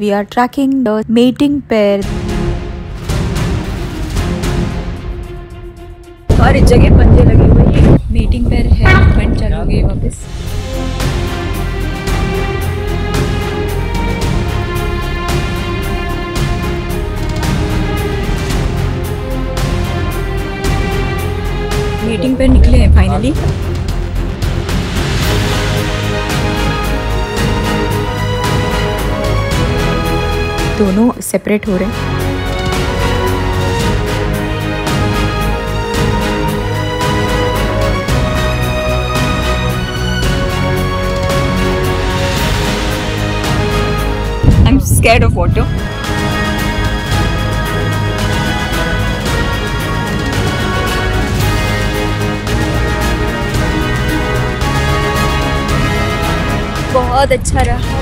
We are tracking the mating pair. हर जगह पंजे लगे हुए हैं। मीटिंग पेयर है, मूवमेंट चालू हो गई वापस। मीटिंग पेयर निकले हैं फाइनली। दोनों सेपरेट हो रहे हैं। I'm scared of water. बहुत अच्छा रहा।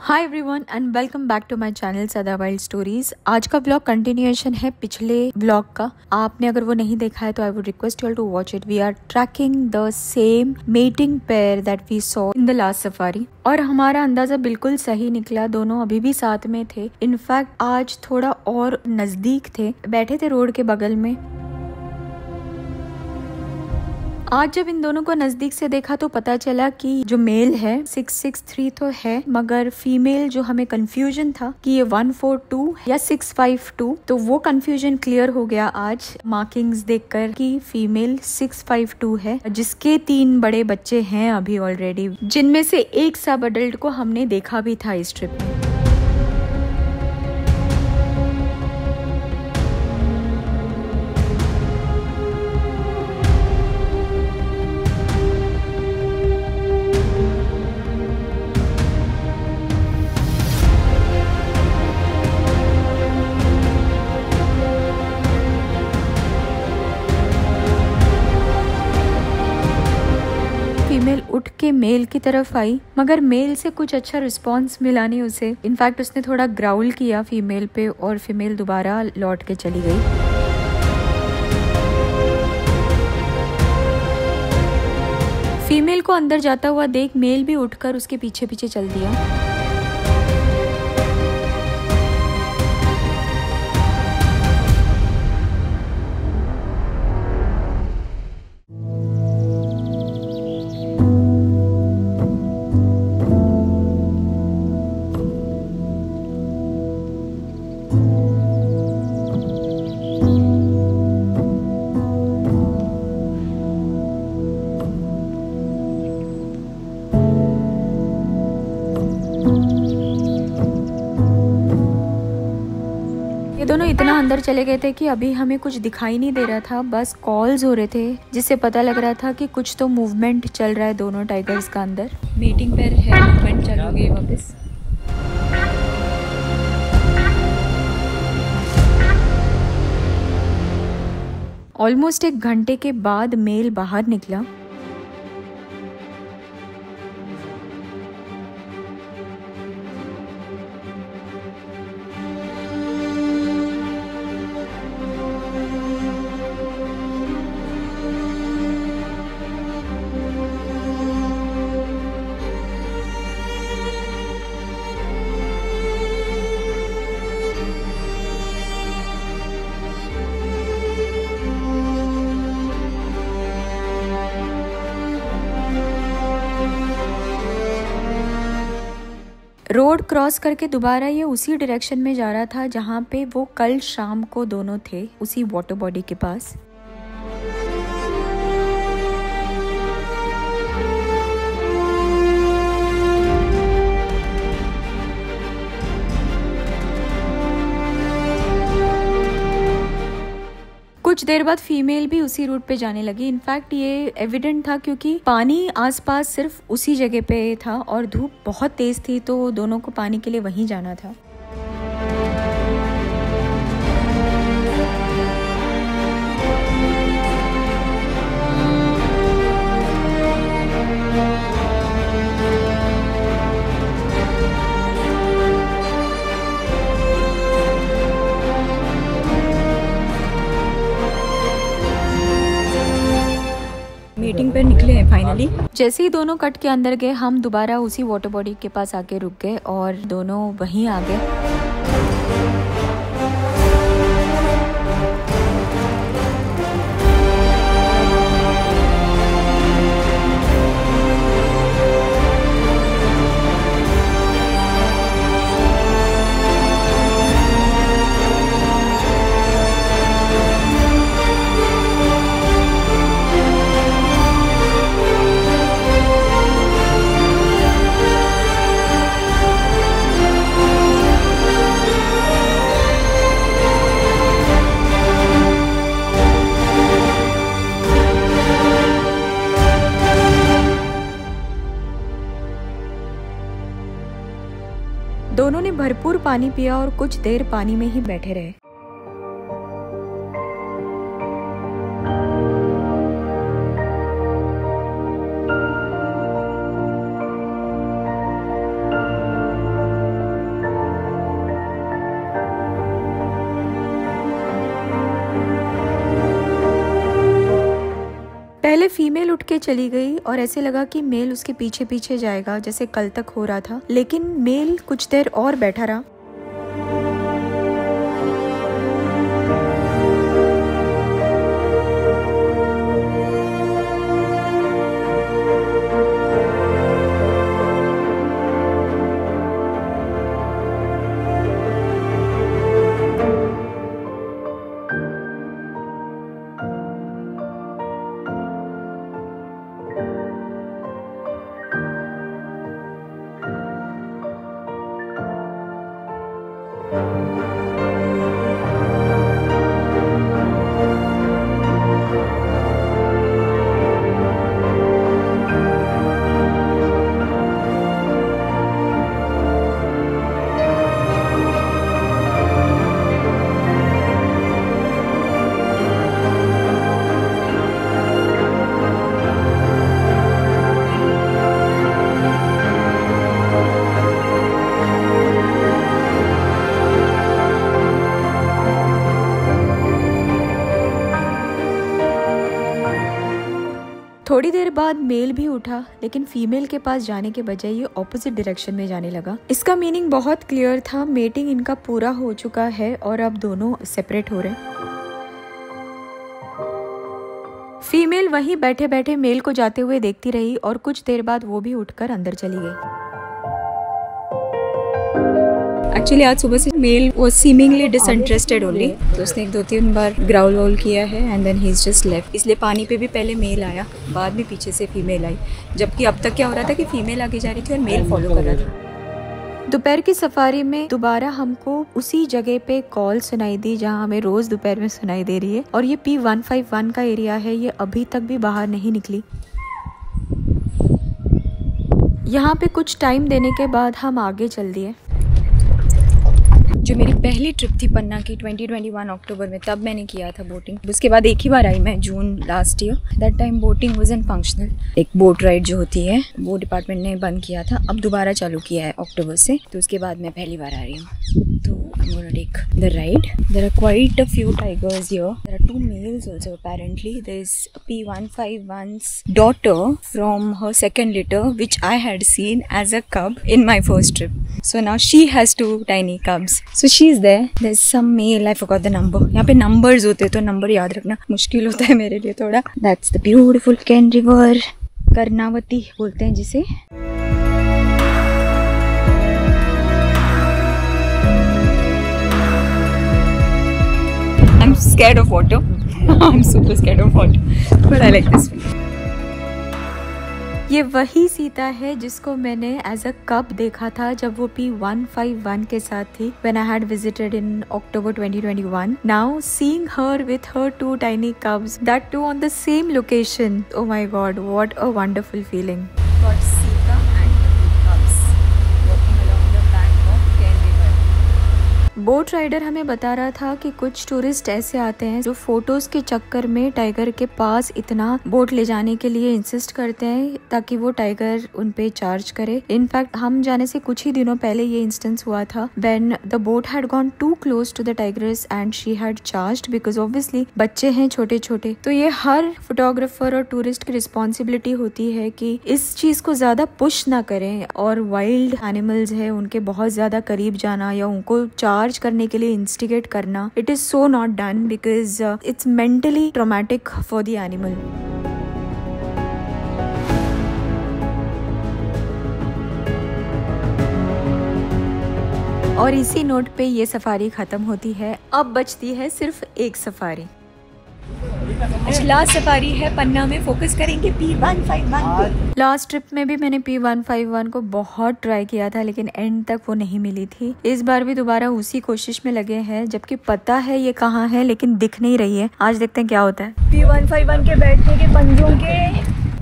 Hi everyone and welcome back to my channel Sada wild stories. आज का व्लॉग कंटिन्यूएशन है पिछले व्लॉग का। आपने अगर वो नहीं देखा है तो I would request you all to watch it. We are tracking the same mating pair that we saw in the last safari और हमारा अंदाजा बिल्कुल सही निकला। दोनों अभी भी साथ में थे। इनफैक्ट आज थोड़ा और नजदीक थे, बैठे थे रोड के बगल में। आज जब इन दोनों को नजदीक से देखा तो पता चला कि जो मेल है 663 तो है, मगर फीमेल जो हमें कंफ्यूजन था कि ये 142 या 652, तो वो कंफ्यूजन क्लियर हो गया आज मार्किंग्स देखकर कि फीमेल 652 है, जिसके 3 बड़े बच्चे हैं अभी ऑलरेडी, जिनमें से एक सब अडल्ट को हमने देखा भी था इस ट्रिप में। फीमेल उठ के मेल की तरफ आई, मगर मेल से कुछ अच्छा रिस्पांस मिला नहीं उसे। इनफैक्ट उसने थोड़ा ग्राउल किया फीमेल पे और फीमेल दोबारा लौट के चली गई। फीमेल को अंदर जाता हुआ देख मेल भी उठकर उसके पीछे पीछे चल दिया। ये दोनों इतना अंदर चले गए थे कि अभी हमें कुछ दिखाई नहीं दे रहा था, बस कॉल्स हो रहे थे जिससे पता लग रहा था कि कुछ तो मूवमेंट चल रहा है दोनों टाइगर्स का अंदर। मीटिंग पेयर है, मूवमेंट चालू हो गई वापस। ऑलमोस्ट 1 घंटे के बाद मेल बाहर निकला। रोड क्रॉस करके दोबारा ये उसी डायरेक्शन में जा रहा था जहाँ पे वो कल शाम को दोनों थे, उसी वाटर बॉडी के पास। कुछ देर बाद फीमेल भी उसी रूट पे जाने लगी। इनफैक्ट ये एविडेंट था क्योंकि पानी आसपास सिर्फ उसी जगह पे था और धूप बहुत तेज थी, तो दोनों को पानी के लिए वहीं जाना था। बोटिंग पर निकले हैं फाइनली। जैसे ही दोनों कट के अंदर गए, हम दोबारा उसी वाटर बॉडी के पास आके रुक गए और दोनों वहीं आ गए। दोनों ने भरपूर पानी पिया और कुछ देर पानी में ही बैठे रहे। पहले फीमेल उठ के चली गई और ऐसे लगा कि मेल उसके पीछे पीछे जाएगा जैसे कल तक हो रहा था, लेकिन मेल कुछ देर और बैठा रहा। थोड़ी देर बाद मेल भी उठा, लेकिन फीमेल के पास जाने के बजाय ये ऑपोजिट डायरेक्शन में जाने लगा। इसका मीनिंग बहुत क्लियर था, मेटिंग इनका पूरा हो चुका है और अब दोनों सेपरेट हो रहे हैं। फीमेल वहीं बैठे बैठे मेल को जाते हुए देखती रही और कुछ देर बाद वो भी उठकर अंदर चली गई। एक्चुअली आज सुबह से male was seemingly disinterested only, तो उसने 2-3 बार ग्राउल वॉल किया है and then he is just left. इसलिए पानी पे भी पहले मेल आया, बाद में पीछे से फीमेल आई, जबकि अब तक क्या हो रहा था कि फीमेल आगे जा रही थी और मेल फॉलो कर रहा था। दोपहर की सफारी में दोबारा हमको उसी जगह पे कॉल सुनाई दी जहां हमें रोज दोपहर में सुनाई दे रही है, और ये P151 का एरिया है। ये अभी तक भी बाहर नहीं निकली। यहाँ पे कुछ टाइम देने के बाद हम आगे चल दिए। जो मेरी पहली ट्रिप थी पन्ना की 2021 अक्टूबर में, तब मैंने किया था बोटिंग। उसके बाद एक ही बार आई मैं June last year. That time boating was in functional. एक बोट राइड जो होती है वो डिपार्टमेंट ने बंद किया था, अब दोबारा चालू किया है अक्टूबर से, तो उसके बाद मैं पहली बार आ रही हूँ। तो I'm gonna take the ride. There are quite a few tigers here. There are 2 males also apparently. There's P151's daughter from her second litter, which I had seen as a cub in my first trip. So now she has 2 tiny cubs. So she's there. There's some male. I forgot the number. यहाँ पे numbers होते हैं तो number याद रखना मुश्किल होता है मेरे लिए थोड़ा। That's the beautiful Ken River. Karnavati बोलते हैं जिसे। I'm scared of water. I'm super scared of water, but I like this one. ये वही सीता है जिसको मैंने एज अ कब देखा था जब वो P151 के साथ थी, when I had visited in October 2021. Now seeing her with her 2 tiny cubs, that too on the same location. Oh my God, what a wonderful feeling. Got Sita and her 2 cubs walking along the bank of Ken River. Boat rider हमें बता रहा था कि कुछ tourist ऐसे आते हैं जो फोटोज के चक्कर में टाइगर के पास इतना बोट ले जाने के लिए इंसिस्ट करते हैं ताकि वो टाइगर उन पे चार्ज करे। इनफैक्ट हम जाने से कुछ ही दिनों पहले ये इंस्टेंस हुआ था when the boat had gone too close to the tigress and she had charged because obviously बच्चे हैं छोटे छोटे। तो ये हर फोटोग्राफर और टूरिस्ट की रिस्पॉन्सिबिलिटी होती है कि इस चीज को ज्यादा पुश ना करें और वाइल्ड एनिमल्स है उनके बहुत ज्यादा करीब जाना या उनको चार्ज करने के लिए इंस्टिगेट करना, it is so not done because it's mentally traumatic for the animal. और इसी नोट पे ये सफारी खत्म होती है। अब बचती है सिर्फ एक सफारी। लास्ट सफारी है पन्ना में, फोकस करेंगे P151 पे। लास्ट ट्रिप में भी मैंने P151 को बहुत ट्राई किया था लेकिन एंड तक वो नहीं मिली थी। इस बार भी दोबारा उसी कोशिश में लगे हैं जबकि पता है ये कहाँ है लेकिन दिख नहीं रही है। आज देखते हैं क्या होता है। P151 के बैठने के पंजों के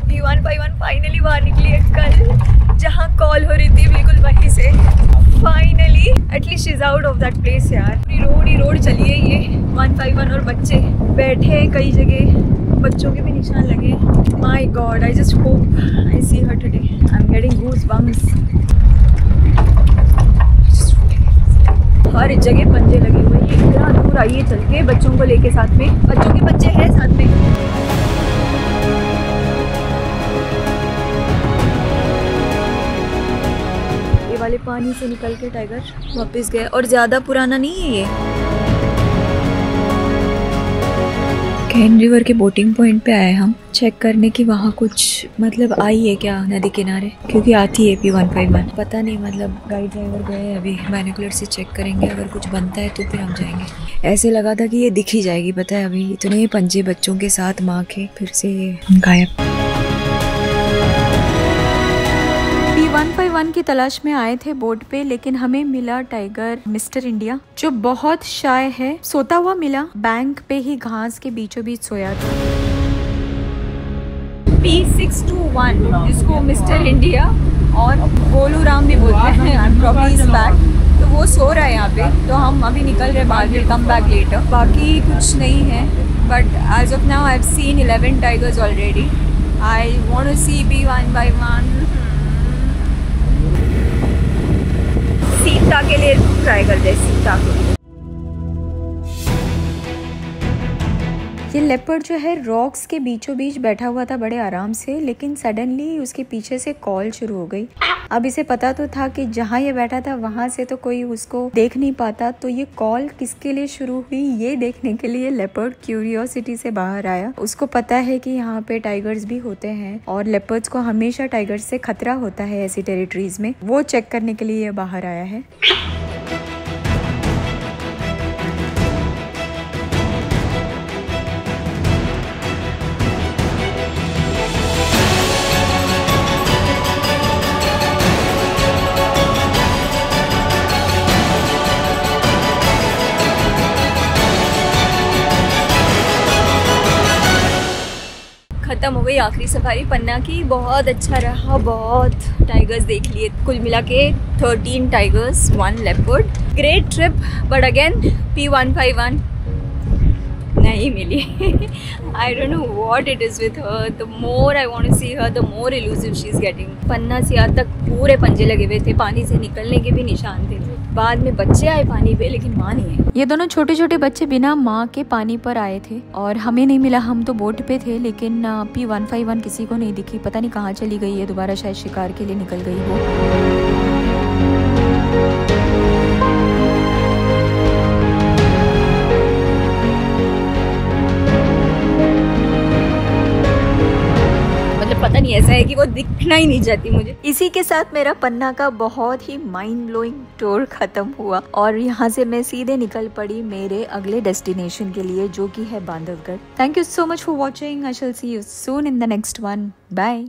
P151 फाइनली बाहर निकली है। कल जहाँ कॉल हो रही थी बिल्कुल वहीं से finally at least is out of that place यार। पूरी रोड चली है ये 151 और बच्चे बैठे हैं कई जगह, बच्चों के भी निशान लगे। My god, I just hope I see her today. I am getting goose bumps. हर जगह पंजे लगे हुए हैं। इतना दूर आइए चल के बच्चों को लेके, साथ में बच्चों के बच्चे हैं साथ में। वाले पानी से निकल के टाइगर वापस गए और ज्यादा पुराना नहीं है ये। कैन रिवर के बोटिंग पॉइंट पे आए हम चेक करने की वहाँ कुछ मतलब आई है क्या नदी किनारे, क्योंकि आती है P151। पता नहीं, मतलब गाइड ड्राइवर गए अभी बाइनोकुलर से चेक करेंगे, अगर कुछ बनता है तो फिर हम जाएंगे। ऐसे लगा था कि ये दिख ही जाएगी, पता है अभी इतने पंजे बच्चों के साथ माँ के, फिर से गायब। P151 की तलाश में आए थे बोट पे लेकिन हमें मिला टाइगर मिस्टर इंडिया जो बहुत शाय है, सोता हुआ मिला। बैंक पे ही घास के बीचों बीच सोया था। P621 जिसको मिस्टर इंडिया और गोलू राम भी बोलते हैं, प्रॉब्ली इज बैक, तो वो सो रहा है यहाँ पे। तो हम अभी निकल रहे बाद में, कम बैक लेटर। बाकी कुछ नहीं है but as of now I have seen 11 tigers already. I want to see P151। Sita के लिए ट्राई करते हैं, सीता के लिए। ये लेपर्ड जो है रॉक्स के बीचों बीच बैठा हुआ था बड़े आराम से, लेकिन सडनली उसके पीछे से कॉल शुरू हो गई। अब इसे पता तो था कि जहाँ ये बैठा था वहां से तो कोई उसको देख नहीं पाता, तो ये कॉल किसके लिए शुरू हुई ये देखने के लिए लेपर्ड क्यूरियोसिटी से बाहर आया। उसको पता है कि यहाँ पे टाइगर्स भी होते हैं और लेपर्ड्स को हमेशा टाइगर्स से खतरा होता है ऐसी टेरिटरीज में। वो चेक करने के लिए बाहर आया है। खत्म हो गई आखिरी सफारी पन्ना की। बहुत अच्छा रहा, बहुत टाइगर्स देख लिए, कुल मिला के 13 tigers 1 leopard. Great trip but again P151 नहीं मिली। I don't know what it is with her. The more I want to see her the more elusive she is getting. Panna से आज तक पूरे पंजे लगे हुए थे, पानी से निकलने के भी निशान थे। बाद में बच्चे आए पानी पे लेकिन माँ नहीं है। ये दोनों छोटे छोटे बच्चे बिना माँ के पानी पर आए थे और हमें नहीं मिला। हम तो बोट पे थे लेकिन P151 किसी को नहीं दिखी, पता नहीं कहाँ चली गई है, दोबारा शायद शिकार के लिए निकल गई हो। पता नहीं, ऐसा है कि वो दिखना ही नहीं चाहती मुझे। इसी के साथ मेरा पन्ना का बहुत ही माइंड ब्लोइंग टूर खत्म हुआ और यहाँ से मैं सीधे निकल पड़ी मेरे अगले डेस्टिनेशन के लिए जो कि है Bandhavgarh. Thank you so much for watching. I shall see you soon in the next one. Bye.